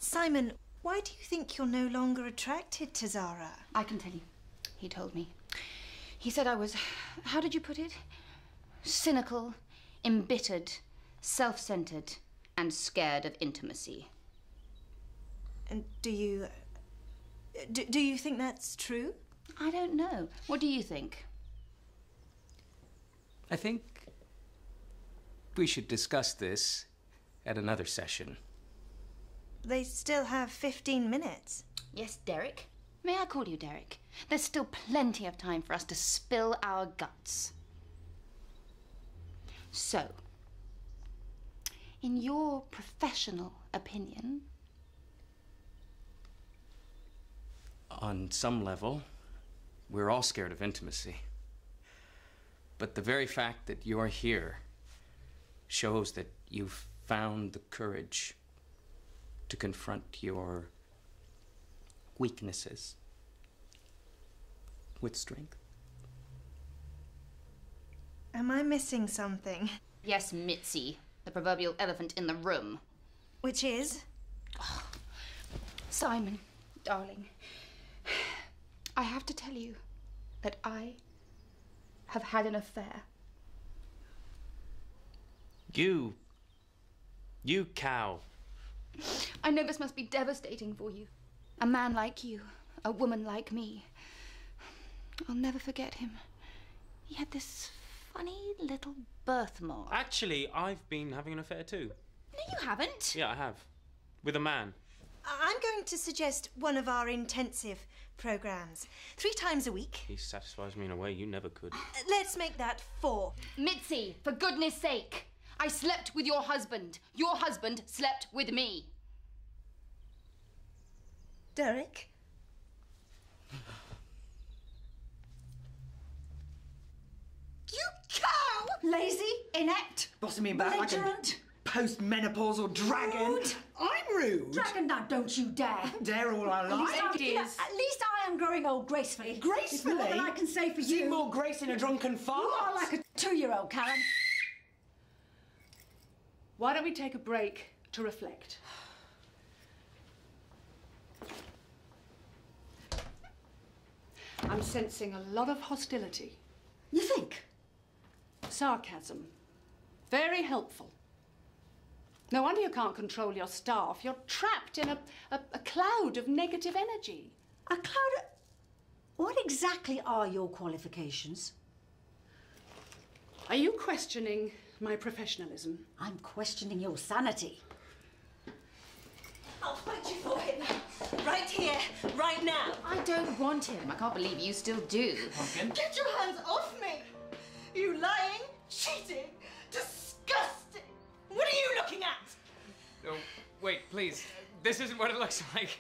Simon, why do you think you're no longer attracted to Zara? I can tell you. He told me. He said I was, how did you put it? Cynical, embittered, self-centered, and scared of intimacy. And do you think that's true? I don't know. What do you think? I think we should discuss this at another session. They still have 15 minutes. Yes, Derek. May I call you Derek? There's still plenty of time for us to spill our guts. So, in your professional opinion... On some level, we're all scared of intimacy. But the very fact that you're here shows that you've found the courage to confront your weaknesses with strength. Am I missing something? Yes, Mitzi, the proverbial elephant in the room. Which is? Oh, Simon, darling, I have to tell you that I have had an affair. You cow. I know this must be devastating for you. A man like you, a woman like me. I'll never forget him. He had this funny little birthmark. Actually, I've been having an affair too. No, you haven't. Yeah, I have. With a man. I'm going to suggest one of our intensive programs. 3 times a week. He satisfies me in a way you never could. Let's make that 4. Mitzi, for goodness sake. I slept with your husband. Your husband slept with me. Derek? You cow! Lazy, inept, bossing me about like a post-menopausal dragon. Rude. I'm rude. Dragon, now don't you dare. I dare all I like. At least I am growing old gracefully. Gracefully? It's more than I can say for See you. more grace in a drunken fart. You are like a 2-year-old, Karen. Why don't we take a break to reflect? I'm sensing a lot of hostility. You think? Sarcasm. Very helpful. No wonder you can't control your staff. You're trapped in a cloud of negative energy. A cloud of... What exactly are your qualifications? Are you questioning my professionalism? I'm questioning your sanity. I'll fight you for him. Right here, right now. I don't want him. I can't believe you still do. Pumpkin? Get your hands off me! You lying, cheating, disgusting! What are you looking at? Oh, wait, please. This isn't what it looks like.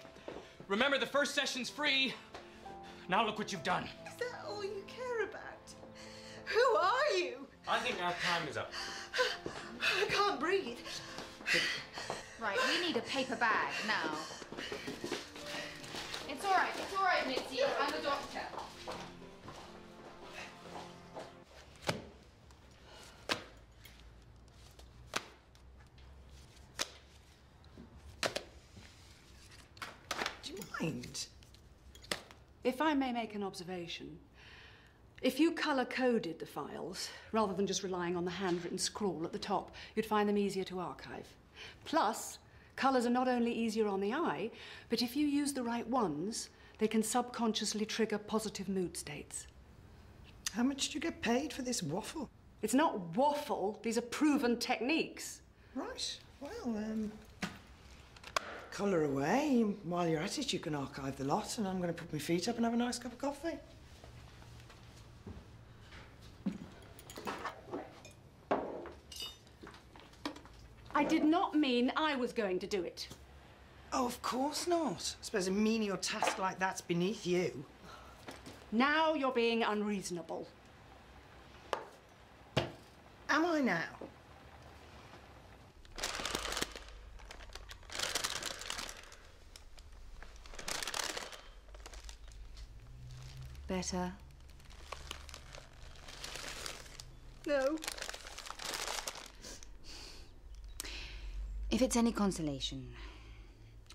Remember, the first session's free. Now look what you've done. Is that all you care about? Who are you? I think our time is up. I can't breathe. Right, we need a paper bag now. It's all right, Mitzi. I'm the doctor. Do you mind? If I may make an observation, if you color-coded the files, rather than just relying on the handwritten scrawl at the top, you'd find them easier to archive. Plus, colors are not only easier on the eye, but if you use the right ones, they can subconsciously trigger positive mood states. How much do you get paid for this waffle? It's not waffle, these are proven techniques. Right, well, colour away. While you're at it, you can archive the lot, and I'm going to put my feet up and have a nice cup of coffee. I did not mean I was going to do it. Oh, of course not. I suppose a menial task like that's beneath you. Now you're being unreasonable. Am I now? Better. No. If it's any consolation,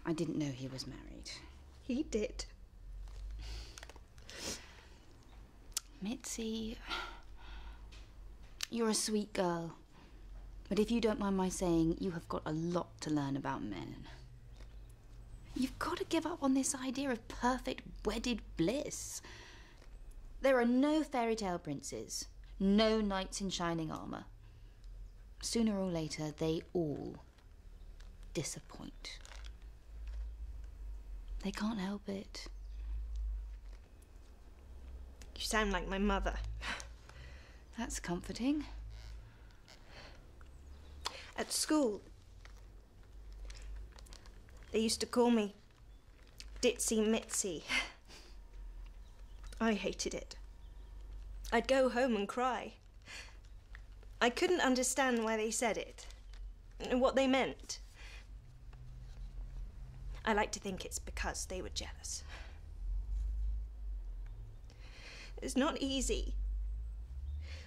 I didn't know he was married. He did. Mitzi, you're a sweet girl. But if you don't mind my saying, you have got a lot to learn about men. You've got to give up on this idea of perfect wedded bliss. There are no fairy tale princes, no knights in shining armour. Sooner or later, they all disappoint. They can't help it. You sound like my mother. That's comforting. At school, they used to call me Ditzy Mitzi. I hated it. I'd go home and cry. I couldn't understand why they said it and what they meant. I like to think it's because they were jealous. It's not easy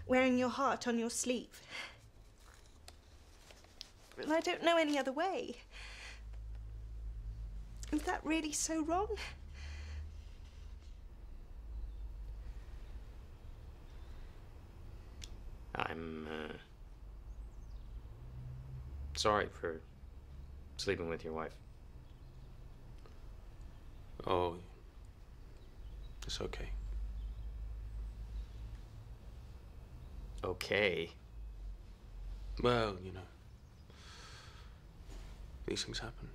wearing your heart on your sleeve. But I don't know any other way. Is that really so wrong? I'm sorry for sleeping with your wife. Oh, it's okay. Okay. Well, you know, these things happen.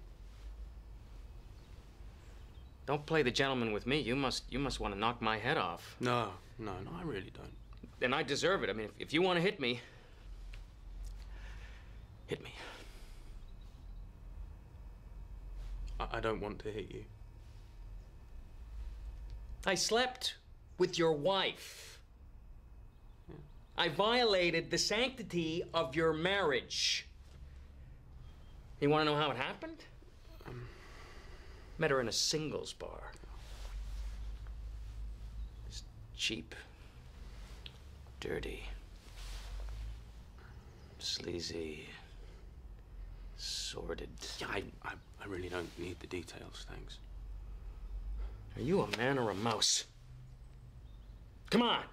Don't play the gentleman with me. You must want to knock my head off. No, I really don't. And I deserve it. I mean, if you want to hit me, hit me. I don't want to hit you. I slept with your wife. I violated the sanctity of your marriage. You want to know how it happened? Met her in a singles bar. It's cheap, dirty, sleazy, sordid. Yeah, I really don't need the details, thanks. Are you a man or a mouse? Come on.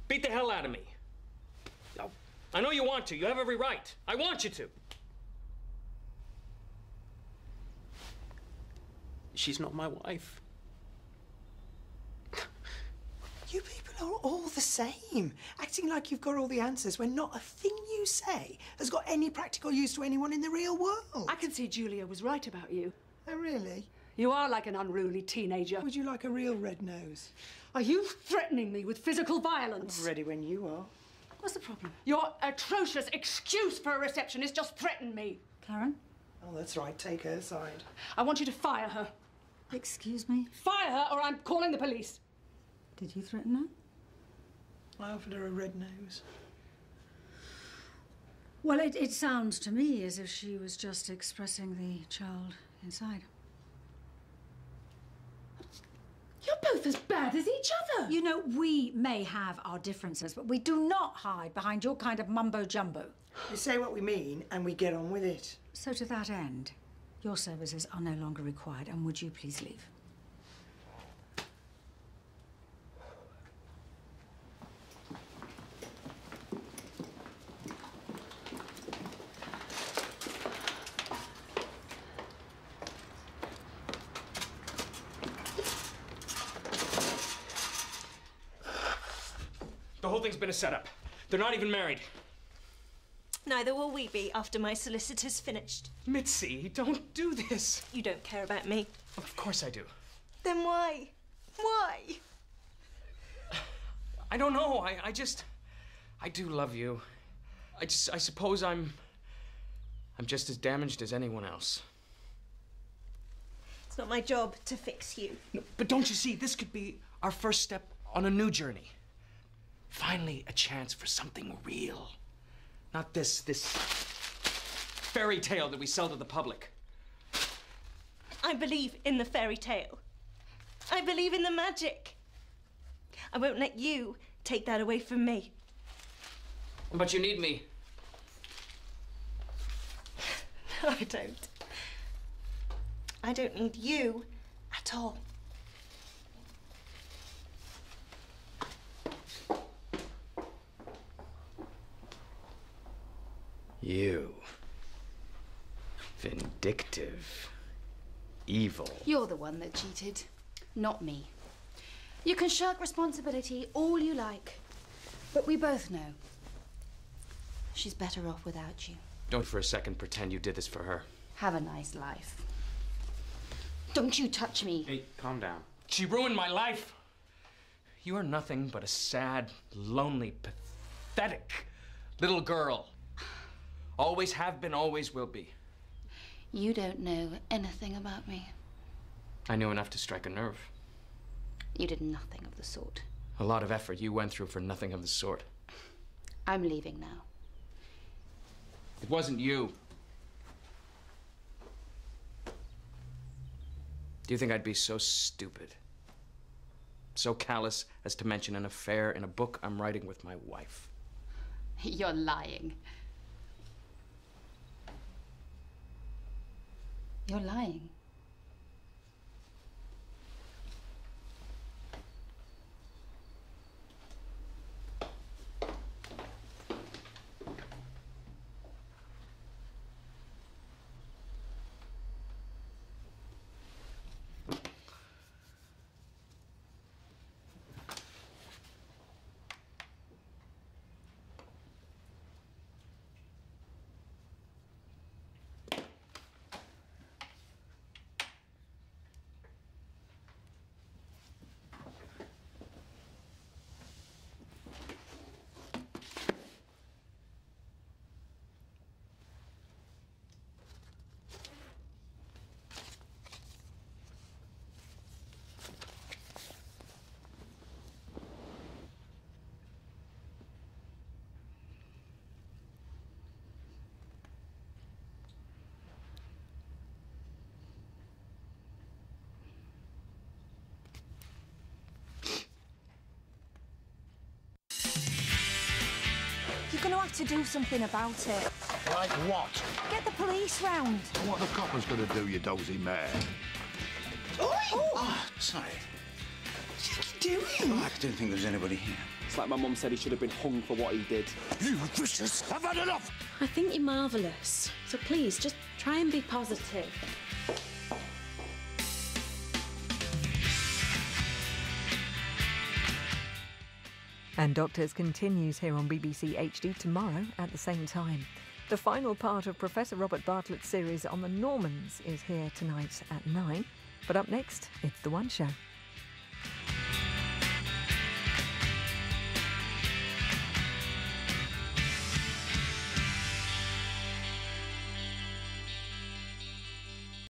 Beat the hell out of me. I know you want to. You have every right. I want you to. She's not my wife. You people are all the same, acting like you've got all the answers when not a thing you say has got any practical use to anyone in the real world. I can see Julia was right about you. Oh, really? You are like an unruly teenager. Would you like a real red nose? Are you threatening me with physical violence? I'm ready when you are. What's the problem? Your atrocious excuse for a receptionist just threatened me. Karen? Oh, that's right. Take her side. I want you to fire her. Excuse me? Fire her or I'm calling the police. Did you threaten her? I offered her a red nose. Well, it sounds to me as if she was just expressing the child inside. You're both as bad as each other. You know, we may have our differences, but we do not hide behind your kind of mumbo-jumbo. We say what we mean and we get on with it. So to that end, your services are no longer required, and would you please leave? The whole thing's been a setup. They're not even married. Neither will we be after my solicitor's finished. Mitzi, don't do this. You don't care about me. Of course I do. Then why? Why? I don't know. I do love you. I suppose I'm just as damaged as anyone else. It's not my job to fix you. No, but don't you see, this could be our first step on a new journey. Finally, a chance for something real. Not this fairy tale that we sell to the public. I believe in the fairy tale. I believe in the magic. I won't let you take that away from me. But you need me. No, I don't. I don't need you at all. You. Vindictive. Evil. You're the one that cheated, not me. You can shirk responsibility all you like, but we both know she's better off without you. Don't for a second pretend you did this for her. Have a nice life. Don't you touch me. Hey, calm down. She ruined my life. You are nothing but a sad, lonely, pathetic little girl. Always have been, always will be. You don't know anything about me. I knew enough to strike a nerve. You did nothing of the sort. A lot of effort you went through for nothing of the sort. I'm leaving now. It wasn't you. Do you think I'd be so stupid, so callous as to mention an affair in a book I'm writing with my wife? You're lying. You're lying. You're going to have to do something about it. Like what? Get the police round. What are the coppers going to do, you dozy mare? Oi! Ah, sorry. What are you doing? Oh, I didn't think there was anybody here. It's like my mum said he should have been hung for what he did. You vicious! I've had enough! I think you're marvellous. So please, just try and be positive. And Doctors continues here on BBC HD tomorrow at the same time. The final part of Professor Robert Bartlett's series on the Normans is here tonight at 9. But up next, it's The One Show.